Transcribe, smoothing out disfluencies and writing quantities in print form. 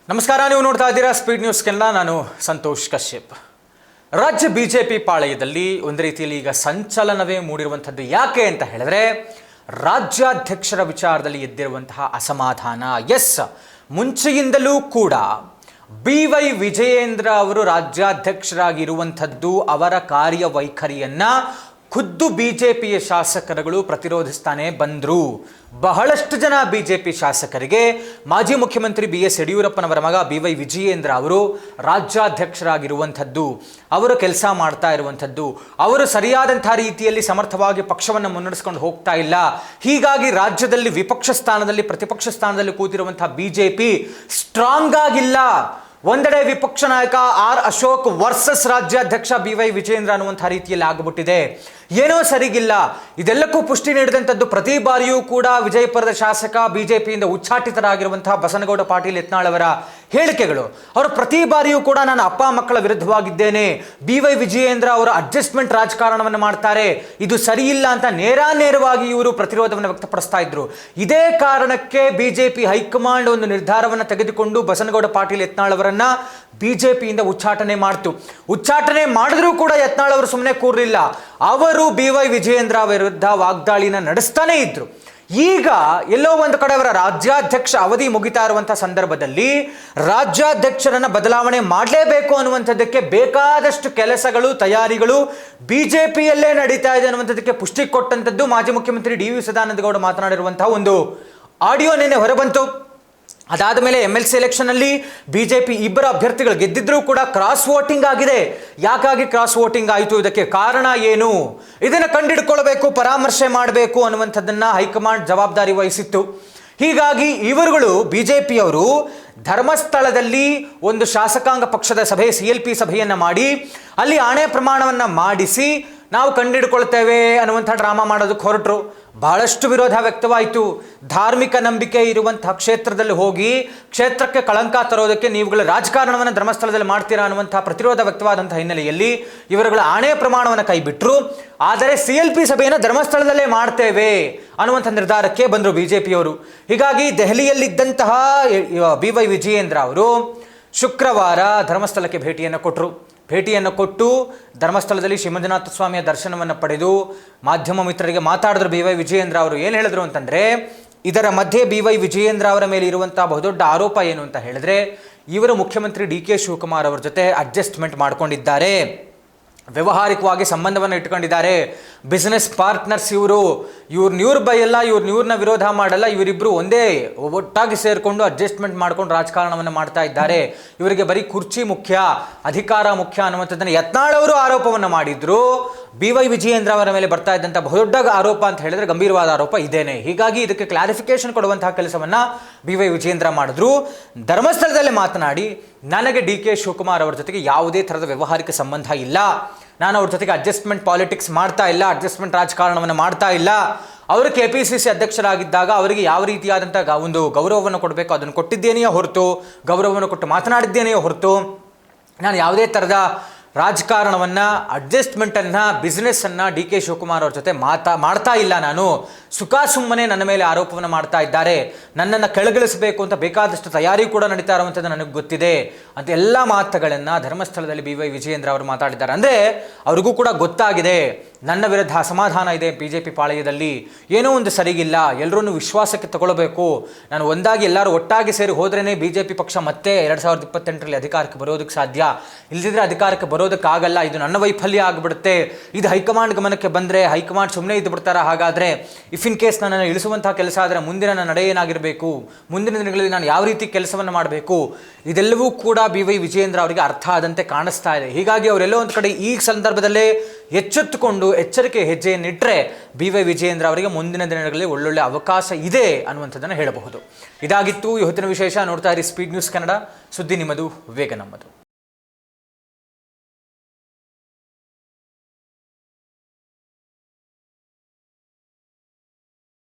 ನಮಸ್ಕಾರ, ನೀವು ನೋಡ್ತಾ ಇದ್ದೀರಾ ಸ್ಪೀಡ್ ನ್ಯೂಸ್ ಕನ್ನಡ. ನಾನು ಸಂತೋಷ್ ಕಶ್ಯಪ್. ರಾಜ್ಯ ಬಿಜೆಪಿ ಪಾಳೆಯದಲ್ಲಿ ಒಂದು ರೀತಿಯಲ್ಲಿ ಈಗ ಸಂಚಲನವೇ ಮೂಡಿರುವಂಥದ್ದು. ಯಾಕೆ ಅಂತ ಹೇಳಿದ್ರೆ, ರಾಜ್ಯಾಧ್ಯಕ್ಷರ ವಿಚಾರದಲ್ಲಿ ಎದ್ದಿರುವಂತಹ ಅಸಮಾಧಾನ. ಮುಂಚೆಯಿಂದಲೂ ಕೂಡ BY ವಿಜಯೇಂದ್ರ ಅವರು ರಾಜ್ಯಾಧ್ಯಕ್ಷರಾಗಿರುವಂಥದ್ದು, ಅವರ ಕಾರ್ಯವೈಖರಿಯನ್ನ ಖುದ್ದು ಬಿಜೆಪಿಯ ಶಾಸಕರುಗಳು ಪ್ರತಿರೋಧಿಸ್ತಾನೆ ಬಂದರು. ಬಹಳಷ್ಟು ಜನ ಬಿಜೆಪಿ ಶಾಸಕರಿಗೆ ಮಾಜಿ ಮುಖ್ಯಮಂತ್ರಿ BS ಯಡಿಯೂರಪ್ಪನವರ ಮಗ BY ವಿಜಯೇಂದ್ರ ಅವರು ರಾಜ್ಯಾಧ್ಯಕ್ಷರಾಗಿರುವಂಥದ್ದು, ಅವರು ಕೆಲಸ ಮಾಡ್ತಾ ಇರುವಂಥದ್ದು, ಅವರು ಸರಿಯಾದಂಥ ರೀತಿಯಲ್ಲಿ ಸಮರ್ಥವಾಗಿ ಪಕ್ಷವನ್ನು ಮುನ್ನಡೆಸ್ಕೊಂಡು ಹೋಗ್ತಾ ಇಲ್ಲ, ಹೀಗಾಗಿ ರಾಜ್ಯದಲ್ಲಿ ವಿಪಕ್ಷ ಸ್ಥಾನದಲ್ಲಿ ಪ್ರತಿಪಕ್ಷ ಸ್ಥಾನದಲ್ಲಿ ಕೂತಿರುವಂತಹ ಬಿಜೆಪಿ ಸ್ಟ್ರಾಂಗ್ ಆಗಿಲ್ಲ. ಒಂದೆಡೆ ವಿಪಕ್ಷ ನಾಯಕ R ಅಶೋಕ್ ವರ್ಸಸ್ ರಾಜ್ಯಾಧ್ಯಕ್ಷ BY ವಿಜಯೇಂದ್ರ ಅನ್ನುವಂಥ ರೀತಿಯಲ್ಲಿ ಆಗಿಬಿಟ್ಟಿದೆ. ಏನೋ ಸರಿಗಿಲ್ಲ. ಇದೆಲ್ಲಕ್ಕೂ ಪುಷ್ಟಿ ನೀಡಿದಂಥದ್ದು ಪ್ರತಿ ಬಾರಿಯೂ ಕೂಡ ವಿಜಯಪುರದ ಶಾಸಕ ಬಿಜೆಪಿಯಿಂದ ಉಚ್ಚಾಟಿತರಾಗಿರುವಂತಹ ಬಸನಗೌಡ ಪಾಟೀಲ್ ಯತ್ನಾಳ್ ಅವರ ಹೇಳಿಕೆಗಳು. ಅವರು ಪ್ರತಿ ಬಾರಿಯೂ ಕೂಡ ನಾನು ಅಪ್ಪ ಮಕ್ಕಳ ವಿರುದ್ಧವಾಗಿದ್ದೇನೆ, BY ವಿಜಯೇಂದ್ರ ಅವರು ಅಡ್ಜಸ್ಟ್ಮೆಂಟ್ ರಾಜಕಾರಣವನ್ನು ಮಾಡ್ತಾರೆ, ಇದು ಸರಿಯಿಲ್ಲ ಅಂತ ನೇರವಾಗಿ ಇವರು ಪ್ರತಿರೋಧವನ್ನು ವ್ಯಕ್ತಪಡಿಸ್ತಾ ಇದ್ರು. ಇದೇ ಕಾರಣಕ್ಕೆ ಬಿಜೆಪಿ ಹೈಕಮಾಂಡ್ ಒಂದು ನಿರ್ಧಾರವನ್ನು ತೆಗೆದುಕೊಂಡು ಬಸನಗೌಡ ಪಾಟೀಲ್ ಯತ್ನಾಳ್ ಅವರನ್ನ ಬಿಜೆಪಿಯಿಂದ ಉಚ್ಚಾಟನೆ ಮಾಡ್ತು. ಉಚ್ಚಾಟನೆ ಮಾಡಿದ್ರೂ ಕೂಡ ಯತ್ನಾಳ್ ಅವರು ಸುಮ್ಮನೆ ಕೂರಲಿಲ್ಲ. ಅವರು BY ವಿಜಯೇಂದ್ರ ವಿರುದ್ಧ ವಾಗ್ದಾಳಿನ ನಡೆಸ್ತಾನೆ ಇದ್ರು. ಈಗ ಎಲ್ಲೋ ಒಂದು ಕಡೆ ಅವರ ರಾಜ್ಯಾಧ್ಯಕ್ಷ ಅವಧಿ ಮುಗಿತಾ ಇರುವಂತಹ ಸಂದರ್ಭದಲ್ಲಿ ರಾಜ್ಯಾಧ್ಯಕ್ಷರನ್ನ ಬದಲಾವಣೆ ಮಾಡಲೇಬೇಕು ಅನ್ನುವಂಥದ್ದಕ್ಕೆ ಬೇಕಾದಷ್ಟು ಕೆಲಸಗಳು, ತಯಾರಿಗಳು ಬಿಜೆಪಿಯಲ್ಲೇ ನಡೀತಾ ಇದೆ ಅನ್ನುವಂಥದ್ದಕ್ಕೆ ಪುಷ್ಟಿ ಕೊಟ್ಟಂಥದ್ದು ಮಾಜಿ ಮುಖ್ಯಮಂತ್ರಿ DV ಸದಾನಂದ ಗೌಡ ಮಾತನಾಡಿರುವಂತಹ ಒಂದು ಆಡಿಯೋ ನಿನ್ನೆ ಹೊರಬಂತು. ಅದಾದ ಮೇಲೆ MLC ಎಲೆಕ್ಷನ್ನಲ್ಲಿ ಬಿಜೆಪಿ ಇಬ್ಬರು ಅಭ್ಯರ್ಥಿಗಳು ಗೆದ್ದಿದ್ರೂ ಕೂಡ ಕ್ರಾಸ್ ವೋಟಿಂಗ್ ಆಗಿದೆ. ಯಾಕಾಗಿ ಕ್ರಾಸ್ ವೋಟಿಂಗ್ ಆಯಿತು, ಇದಕ್ಕೆ ಕಾರಣ ಏನು, ಇದನ್ನು ಕಂಡುಹಿಡ್ಕೊಳ್ಬೇಕು, ಪರಾಮರ್ಶೆ ಮಾಡಬೇಕು ಅನ್ನುವಂಥದ್ದನ್ನು ಹೈಕಮಾಂಡ್ ಜವಾಬ್ದಾರಿ ವಹಿಸಿತ್ತು. ಹೀಗಾಗಿ ಇವರುಗಳು ಬಿಜೆಪಿಯವರು ಧರ್ಮಸ್ಥಳದಲ್ಲಿ ಒಂದು ಶಾಸಕಾಂಗ ಪಕ್ಷದ ಸಭೆ CLP ಸಭೆಯನ್ನು ಮಾಡಿ ಅಲ್ಲಿ ಆಣೆ ಪ್ರಮಾಣವನ್ನು ಮಾಡಿಸಿ ನಾವು ಕಂಡುಹಿಡ್ಕೊಳ್ತೇವೆ ಅನ್ನುವಂಥ ಡ್ರಾಮಾ ಮಾಡೋದಕ್ಕೆ ಹೊರಟರು. ಬಹಳಷ್ಟು ವಿರೋಧ ವ್ಯಕ್ತವಾಯಿತು. ಧಾರ್ಮಿಕ ನಂಬಿಕೆ ಇರುವಂತಹ ಕ್ಷೇತ್ರದಲ್ಲಿ ಹೋಗಿ ಕ್ಷೇತ್ರಕ್ಕೆ ಕಳಂಕ ತರೋದಕ್ಕೆ ನೀವುಗಳು ರಾಜಕಾರಣವನ್ನು ಧರ್ಮಸ್ಥಳದಲ್ಲಿ ಮಾಡ್ತೀರಾ ಅನ್ನುವಂಥ ಪ್ರತಿರೋಧ ವ್ಯಕ್ತವಾದಂಥ ಹಿನ್ನೆಲೆಯಲ್ಲಿ ಇವರುಗಳ ಆಣೆ ಪ್ರಮಾಣವನ್ನು ಕೈಬಿಟ್ಟರು. ಆದರೆ CLP ಸಭೆಯನ್ನು ಧರ್ಮಸ್ಥಳದಲ್ಲೇ ಮಾಡ್ತೇವೆ ಅನ್ನುವಂಥ ನಿರ್ಧಾರಕ್ಕೆ ಬಂದರು ಬಿಜೆಪಿಯವರು. ಹೀಗಾಗಿ ದೆಹಲಿಯಲ್ಲಿದ್ದಂತಹ BY ವಿಜಯೇಂದ್ರ ಅವರು ಶುಕ್ರವಾರ ಧರ್ಮಸ್ಥಳಕ್ಕೆ ಭೇಟಿಯನ್ನು ಕೊಟ್ಟು ಧರ್ಮಸ್ಥಳದಲ್ಲಿ ಶ್ರೀಮಂಜುನಾಥ ಸ್ವಾಮಿಯ ದರ್ಶನವನ್ನು ಪಡೆದು ಮಾಧ್ಯಮ ಮಿತ್ರರಿಗೆ ಮಾತಾಡಿದ್ರು. BY ವಿಜಯೇಂದ್ರ ಅವರು ಏನು ಹೇಳಿದ್ರು ಅಂತಂದರೆ, ಇದರ ಮಧ್ಯೆ BY ವಿಜಯೇಂದ್ರ ಅವರ ಮೇಲೆ ಇರುವಂಥ ಬಹುದೊಡ್ಡ ಆರೋಪ ಏನು ಅಂತ ಹೇಳಿದ್ರೆ, ಇವರು ಮುಖ್ಯಮಂತ್ರಿ DK ಶಿವಕುಮಾರ್ ಅವರ ಜೊತೆ ಅಡ್ಜಸ್ಟ್ಮೆಂಟ್ ಮಾಡ್ಕೊಂಡಿದ್ದಾರೆ, ವ್ಯವಹಾರಿಕವಾಗಿ ಸಂಬಂಧವನ್ನು ಇಟ್ಕೊಂಡಿದ್ದಾರೆ, ಬಿಸ್ನೆಸ್ ಪಾರ್ಟ್ನರ್ಸ್ ಇವ್ರನ್ನ ಬೈಯಲ್ಲ, ಇವ್ರನ್ನ ವಿರೋಧ ಮಾಡಲ್ಲ, ಇವರಿಬ್ಬರು ಒಂದೇ ಒಟ್ಟಾಗಿ ಸೇರಿಕೊಂಡು ಅಡ್ಜಸ್ಟ್ಮೆಂಟ್ ಮಾಡ್ಕೊಂಡು ರಾಜಕಾರಣವನ್ನು ಮಾಡ್ತಾ ಇದ್ದಾರೆ, ಇವರಿಗೆ ಬರೀ ಕುರ್ಚಿ ಮುಖ್ಯ, ಅಧಿಕಾರ ಮುಖ್ಯ ಅನ್ನುವಂಥದ್ದನ್ನು ಯತ್ನಾಳ್ ಅವರು ಆರೋಪವನ್ನು ಮಾಡಿದ್ರು. BY ವಿಜಯೇಂದ್ರ ಅವರ ಮೇಲೆ ಬರ್ತಾ ಇದ್ದಂಥ ಬಹುದೊಡ್ಡ ಆರೋಪ ಅಂತ ಹೇಳಿದ್ರೆ ಗಂಭೀರವಾದ ಆರೋಪ ಇದೇನೆ. ಹೀಗಾಗಿ ಇದಕ್ಕೆ ಕ್ಲಾರಿಫಿಕೇಶನ್ ಕೊಡುವಂತಹ ಕೆಲಸವನ್ನು BY ವಿಜಯೇಂದ್ರ ಮಾಡಿದ್ರು. ಧರ್ಮಸ್ಥಳದಲ್ಲಿ ಮಾತನಾಡಿ, ನನಗೆ DK ಶಿವಕುಮಾರ್ ಅವರ ಜೊತೆಗೆ ಯಾವುದೇ ಥರದ ವ್ಯವಹಾರಿಕ ಸಂಬಂಧ ಇಲ್ಲ, ನಾನು ಅವ್ರ ಜೊತೆಗೆ ಅಡ್ಜಸ್ಟ್ಮೆಂಟ್ ಪಾಲಿಟಿಕ್ಸ್ ಮಾಡ್ತಾ ಇಲ್ಲ, ಅಡ್ಜಸ್ಟ್ಮೆಂಟ್ ರಾಜಕಾರಣವನ್ನು ಮಾಡ್ತಾ ಇಲ್ಲ. ಅವರು KPCC ಅಧ್ಯಕ್ಷರಾಗಿದ್ದಾಗ ಅವರಿಗೆ ಯಾವ ರೀತಿಯಾದಂಥ ಒಂದು ಗೌರವವನ್ನು ಕೊಡಬೇಕು ಅದನ್ನು ಕೊಟ್ಟಿದ್ದೇನೆಯೇ ಹೊರತು, ಗೌರವವನ್ನು ಕೊಟ್ಟು ಮಾತನಾಡಿದ್ದೇನೆಯೇ ಹೊರತು, ನಾನು ಯಾವುದೇ ಥರದ ರಾಜಕಾರಣವನ್ನು, ಅಡ್ಜಸ್ಟ್ಮೆಂಟನ್ನು, ಬಿಸ್ನೆಸ್ಸನ್ನು DK ಶಿವಕುಮಾರ್ ಅವ್ರ ಜೊತೆ ಮಾಡ್ತಾ ಇಲ್ಲ. ನಾನು ಸುಮ್ಮನೆ ನನ್ನ ಮೇಲೆ ಆರೋಪವನ್ನು ಮಾಡ್ತಾ ಇದ್ದಾರೆ, ನನ್ನನ್ನು ಕೆಳಗಿಳಿಸಬೇಕು ಅಂತ ಬೇಕಾದಷ್ಟು ತಯಾರಿ ಕೂಡ ನಡೀತಾ ಇರುವಂಥದ್ದು ನನಗೆ ಗೊತ್ತಿದೆ ಅಂತ ಎಲ್ಲ ಮಾತುಗಳನ್ನು ಧರ್ಮಸ್ಥಳದಲ್ಲಿ BY ವಿಜಯೇಂದ್ರ ಅವರು ಮಾತಾಡಿದ್ದಾರೆ. ಅಂದರೆ ಅವ್ರಿಗೂ ಕೂಡ ಗೊತ್ತಾಗಿದೆ ನನ್ನ ವಿರುದ್ಧ ಅಸಮಾಧಾನ ಇದೆ ಬಿಜೆಪಿ ಪಾಳೆಯದಲ್ಲಿ, ಏನೋ ಒಂದು ಸರಿಗಿಲ್ಲ, ಎಲ್ಲರನ್ನು ವಿಶ್ವಾಸಕ್ಕೆ ತಗೊಳ್ಬೇಕು, ನಾನು ಒಂದಾಗಿ ಎಲ್ಲರೂ ಒಟ್ಟಾಗಿ ಸೇರಿ ಹೋದ್ರೇ ಬಿಜೆಪಿ ಪಕ್ಷ ಮತ್ತೆ 2028ರಲ್ಲಿ ಅಧಿಕಾರಕ್ಕೆ ಬರೋದಕ್ಕೆ ಸಾಧ್ಯ, ಇಲ್ಲದಿದ್ದರೆ ಅಧಿಕಾರಕ್ಕೆ ಬರೋದಕ್ಕಾಗಲ್ಲ, ಇದು ನನ್ನ ವೈಫಲ್ಯ ಆಗಿಬಿಡುತ್ತೆ, ಇದು ಹೈಕಮಾಂಡ್ ಗಮನಕ್ಕೆ ಬಂದರೆ ಹೈಕಮಾಂಡ್ ಸುಮ್ಮನೆ ಇದ್ದು ಬಿಡ್ತಾರ, ಹಾಗಾದರೆ ಇಫ್ ಇನ್ ಕೇಸ್ ನನ್ನನ್ನು ಇಳಿಸುವಂತಹ ಕೆಲಸ ಆದರೆ ಮುಂದಿನ ನನ್ನ ನಡೆ ಏನಾಗಿರಬೇಕು, ಮುಂದಿನ ದಿನಗಳಲ್ಲಿ ನಾನು ಯಾವ ರೀತಿ ಕೆಲಸವನ್ನು ಮಾಡಬೇಕು, ಇದೆಲ್ಲವೂ ಕೂಡ BY ವಿಜಯೇಂದ್ರ ಅವರಿಗೆ ಅರ್ಥ ಆದಂತೆ ಕಾಣಿಸ್ತಾ ಇದೆ. ಹೀಗಾಗಿ ಅವರೆಲ್ಲೋ ಒಂದು ಕಡೆ ಈ ಸಂದರ್ಭದಲ್ಲೇ ಎಚ್ಚೆತ್ತುಕೊಂಡು ಎಚ್ಚರಿಕೆ ಹೆಜ್ಜೆಯನ್ನಿಟ್ಟರೆ BY ವಿಜಯೇಂದ್ರ ಅವರಿಗೆ ಮುಂದಿನ ದಿನಗಳಲ್ಲಿ ಒಳ್ಳೊಳ್ಳೆ ಅವಕಾಶ ಇದೆ ಅನ್ನುವಂಥದ್ದನ್ನು ಹೇಳಬಹುದು. ಇದಾಗಿತ್ತು ಇವತ್ತಿನ ವಿಶೇಷ. ನೋಡ್ತಾ ಇರಿ ಸ್ಪೀಡ್ ನ್ಯೂಸ್ ಕನ್ನಡ, ಸುದ್ದಿ ನಿಮ್ಮದು, ವೇಗ ನಮ್ಮದು.